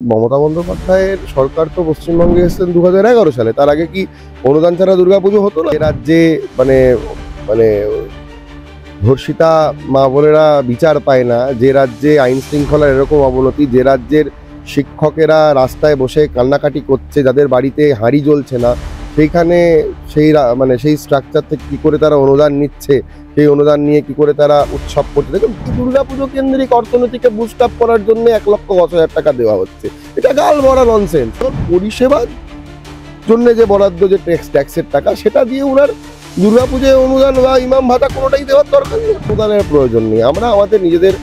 মমতা বন্দ্যোপাধ্যায়ের সরকার তো পশ্চিমবঙ্গে এসেছেন 2011 সালে। তার আগে কি অনুদান ছাড়া দুর্গাপুজো হতো না? রাজ্যে মানে মানে ধর্ষিতা মা বোনেরা বিচার পায় না, যে রাজ্যে আইন শৃঙ্খলার এরকম অবনতি, যে রাজ্যের শিক্ষকেরা রাস্তায় বসে কান্নাকাটি করছে, যাদের বাড়িতে হাঁড়ি জ্বলছে না, সেইখানে সেই স্ট্রাকচার থেকে কি করে তারা অনুদান নিচ্ছে, সেই অনুদান নিয়ে কি করে তারা উৎসব করছে। দেখুন, দুর্গাপুজো কেন্দ্রিক অর্থনীতিকে বুস্ট আপ করার জন্য 1,10,00,000 টাকা দেওয়া হচ্ছে। এটা গাল ভরা ননসেন্স। পরিষেবার জন্য যে বরাদ্দ, যে ট্যাক্সের টাকা, সেটা দিয়ে ওনার দুর্গাপুজোয় অনুদান বা ইমাম ভাতা কোনোটাই দেওয়ার দরকার নেই, অনুদানের প্রয়োজন নেই। আমরা আমাদের নিজেদের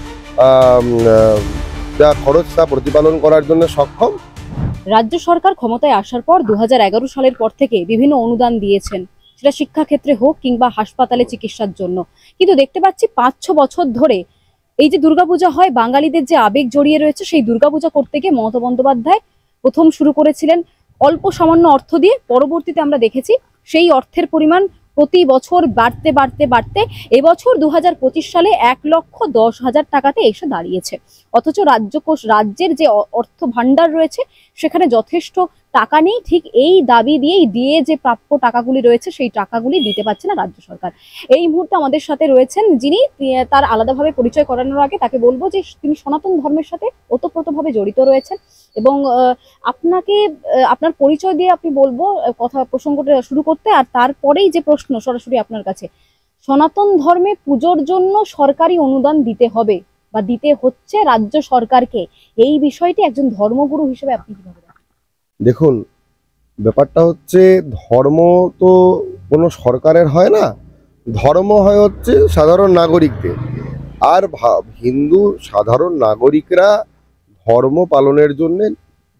যা খরচ তা প্রতিপালন করার জন্য সক্ষম। রাজ্য সরকার ক্ষমতায় আসার পর 2011 সালের পর থেকে বিভিন্ন অনুদান দিয়েছেন, সেটা শিক্ষাক্ষেত্রে হোক কিংবা হাসপাতালে চিকিৎসার জন্য। কিন্তু দেখতে পাচ্ছি 5-6 বছর ধরে এই যে দুর্গাপূজা হয়, বাঙালিদের যে আবেগ জড়িয়ে রয়েছে, সেই দুর্গাপূজা করতে গিয়ে মমতা বন্দ্যোপাধ্যায় প্রথম শুরু করেছিলেন অল্প সামান্য অর্থ দিয়ে। পরবর্তীতে আমরা দেখেছি সেই অর্থের পরিমাণ প্রতি বছর বাড়তে বাড়তে বাড়তে এবছর 2025 সালে 1,10,000 টাকাতে এসে দাঁড়িয়েছে। অথচ রাজ্যের যে অর্থ ভান্ডার রয়েছে, সেখানে যথেষ্ট টাকা নেই। ঠিক এই দাবি দিয়ে যে প্রাপ্য টাকাগুলি রয়েছে, সেই টাকাগুলি দিতে পারছে না রাজ্য সরকার। এই মুহূর্তে আমাদের সাথে রয়েছেন যিনি, তার আলাদাভাবে পরিচয় করানোর আগে তাকে বলবো যে তিনি সনাতন ধর্মের সাথে ওতপ্রোতভাবে জড়িত রয়েছেন। এবং আপনাকে আপনার পরিচয় দিয়ে আপনি বলবো প্রসঙ্গটা শুরু করতে। আর তারপরেই যে প্রশ্ন সরাসরি আপনার কাছে, সনাতন ধর্মে পুজোর জন্য সরকারি অনুদান দিতে হবে বা দিতে হচ্ছে রাজ্য সরকারকে, এই বিষয়টি একজন ধর্মগুরু হিসেবে আপনি কিভাবে দেখেন? দেখুন, ব্যাপারটা হচ্ছে, ধর্ম তো কোনো সরকারের হয় না, ধর্ম হয় হচ্ছে সাধারণ নাগরিকদের। আর হিন্দু সাধারণ নাগরিকরা ধর্ম পালনের জন্য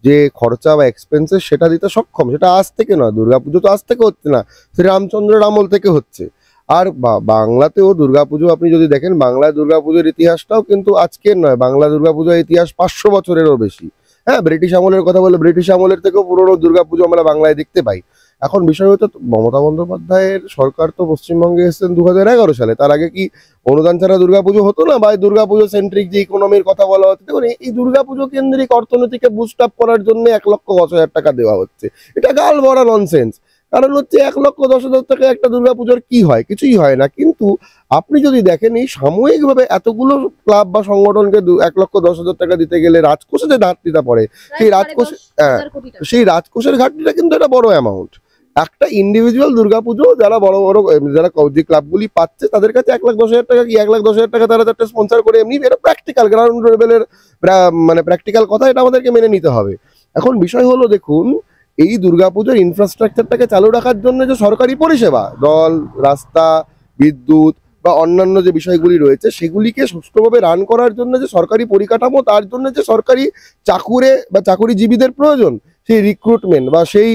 যে খরচা বা এক্সপেন্সেস, সেটা দিতে সক্ষম। সেটা আজ থেকে নয়, দুর্গাপুজো তো আজ থেকে হচ্ছে না, শ্রীরামচন্দ্রের আমল থেকে হচ্ছে। আর বাংলাতেও দুর্গাপুজো আপনি যদি দেখেন, বাংলায় দুর্গাপুজোর ইতিহাসটাও কিন্তু আজকের নয়। বাংলা দুর্গাপুজোর ইতিহাস 500 বছরেরও বেশি। হ্যাঁ, ব্রিটিশ আমলের কথা বলে, ব্রিটিশ আমলের থেকেও পুরোনো দুর্গাপুজো আমরা বাংলায় দেখতে পাই। এখন বিষয় হচ্ছে, মমতা বন্দ্যোপাধ্যায়ের সরকার তো পশ্চিমবঙ্গে এসেছেন 2011 সালে। তার আগে কি অনুদান ছাড়া দুর্গাপুজো হতো না? বা দুর্গাপুজো সেন্ট্রিক যে ইকোনমির কথা বলা হচ্ছে, দেখুন, এই দুর্গাপুজো কেন্দ্রিক অর্থনীতিকে বুস্ট আপ করার জন্য 1,10,000 টাকা দেওয়া হচ্ছে। এটা গাল ভরা ননসেন্স। কারণ হচ্ছে, 1,10,000 টাকা একটা দুর্গাপুজোর কি হয়? কিছুই হয় না। কিন্তু আপনি যদি দেখেন, এই সাময়িকভাবে এতগুলো ক্লাব বা সংগঠনকে 1,10,000 টাকা দিতে গেলে রাজকোষে যে ঘাটতিটা পড়ে, সেই রাজকোষের ঘাটতিটা কিন্তু একটা বড় অ্যামাউন্ট। একটা ইন্ডিভিজুয়াল দুর্গাপুজো যারা বড় বড় যারা যে ক্লাবগুলি পাচ্ছে, তাদের কাছে 1,10,000 টাকা কি 1,10,000 টাকা তারা একটা স্পন্সর করে এমনি, এটা প্র্যাকটিক্যাল গ্রাউন্ড লেভেলের প্র্যাকটিক্যাল কথা, এটা আমাদেরকে মেনে নিতে হবে। এখন বিষয় হলো, দেখুন, এই দুর্গাপুজোর ইনফ্রাস্ট্রাকচারটাকে চালু রাখার জন্য যে সরকারি পরিষেবা, জল, রাস্তা, বিদ্যুৎ বা অন্যান্য যে বিষয়গুলি রয়েছে, সেগুলিকে সুষ্ঠুভাবে রান করার জন্য যে সরকারি পরিকাঠামো, তার জন্য যে সরকারি চাকুরে বা চাকুরিজীবীদের প্রয়োজন, সেই রিক্রুটমেন্ট বা সেই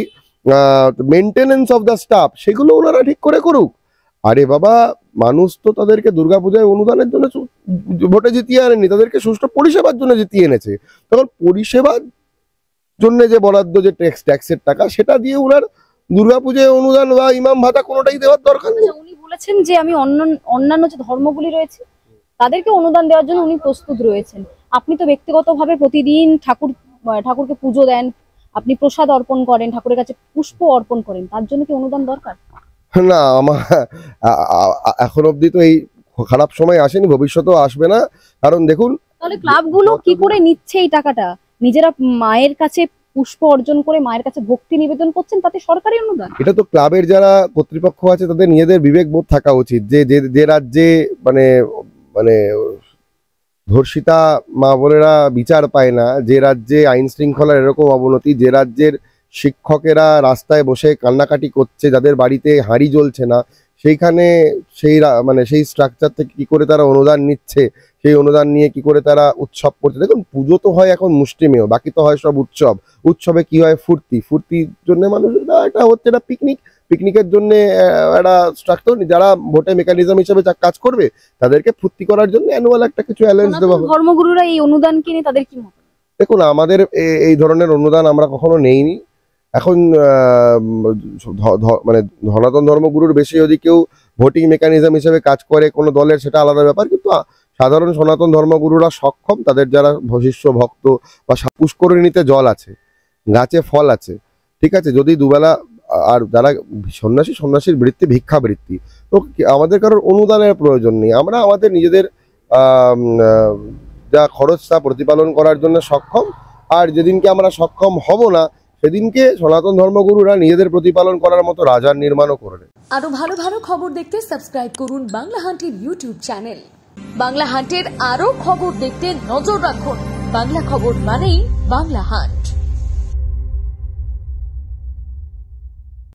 মেনটেনেন্স অফ দ্য স্টাফ, সেগুলো ওনারা ঠিক করে করুক। আরে বাবা, মানুষ তো তাদেরকে দুর্গাপূজায় অনুদানের জন্য ভোটে জিতিয়ে আনেনি, তাদেরকে সুষ্ঠু পরিষেবার জন্য জিতিয়ে এনেছে। তখন পরিষেবার জন্য যে বরাদ্দ, যে ট্যাক্সের টাকা, সেটা দিয়ে ওনার দুর্গাপূজায় অনুদান বা ইমাম ভাতা কোনোটাই দেওয়ার দরকার নেই। উনি বলেছেন যে আমি অন্যান্য যে ধর্মগুলি রয়েছে তাদেরকে অনুদান দেওয়ার জন্য উনি প্রস্তুত রয়েছেন। আপনি তো ব্যক্তিগতভাবে প্রতিদিন ঠাকুরকে পুজো দেন, আপনি প্রসাদ অর্পণ করেন, ঠাকুরের কাছে পুষ্প অর্পণ করেন, তার জন্য কি অনুদান দরকার? না, আমার এখন অব্দি তো এই খারাপ সময় আসেনি, ভবিষ্যতেও আসবে না। কারণ দেখুন, তাহলে ক্লাবগুলো কি করে নিচ্ছে এই টাকাটা? নিজেরা মায়ের কাছে পুষ্প অর্জন করে মায়ের কাছে ভক্তি নিবেদন করছেন, তাতে সরকারি অনুদান? এটা তো ক্লাবের যারা কর্তৃপক্ষ আছে, তাদের নিজেদের বিবেক বোধ থাকা উচিত, যে যে রাজ্যে মানে মানে ধর্ষিতা মা বোনেরা বিচার পায় না, যে রাজ্যে আইন শৃঙ্খলার এরকম অবনতি, যে রাজ্যের শিক্ষকেরা রাস্তায় বসে কান্নাকাটি করছে, যাদের বাড়িতে হাঁড়ি জ্বলছে না, সেইখানে সেই স্ট্রাকচার থেকে কি করে তারা অনুদান নিচ্ছে, সেই অনুদান নিয়ে কি করে তারা উৎসব করছে। দেখুন, পুজো তো হয় এখন মুষ্টিমেয়, বাকি তো হয় সব উৎসব। উৎসবে কি হয়? ফুর্তির জন্য মানুষ, এটা হচ্ছে একটা পিকনিকের জন্য একটা স্ট্রাকচার। যারা ভোটে মেকানিজম হিসেবে কাজ করবে, তাদেরকে ফুর্তি করার জন্য অ্যানুয়াল একটা কিছু অ্যালাউন্স দেওয়া হবে। ধর্মগুরুরা এই অনুদান কিনে তাদের কি মত? দেখুন, আমাদের এই ধরনের অনুদান আমরা কখনো নেইনি। এখন মানে সনাতন ধর্মগুরুর বেশি যদি কেউ ভোটিং মেকানিজম হিসেবে কাজ করে কোনো দলের, সেটা আলাদা ব্যাপার। কিন্তু সাধারণ সনাতন ধর্মগুরুরা সক্ষম, তাদের যারা শিষ্য ভক্ত বা পুষ্করিণীতে জল আছে, গাছে ফল আছে, ঠিক আছে, যদি দুবেলা, আর যারা সন্ন্যাসীর বৃত্তি ভিক্ষাবৃত্তি, তো আমাদের কারোর অনুদানের প্রয়োজন নেই। আমরা আমাদের নিজেদের যা খরচ তা প্রতিপালন করার জন্য সক্ষম। আর যেদিনকে আমরা সক্ষম হব না, সেদিনকে সনাতন ধর্মগুরুরা নিজেদের প্রতিপালন করার মতো রাজার নির্মাণও করে নেয়। আরো ভালো ভালো খবর দেখতে সাবস্ক্রাইব করুন বাংলা হান্টের ইউটিউব চ্যানেল। বাংলা হান্টের আরো খবর দেখতে নজর রাখুন। বাংলা খবর মানেই বাংলা হান্ট।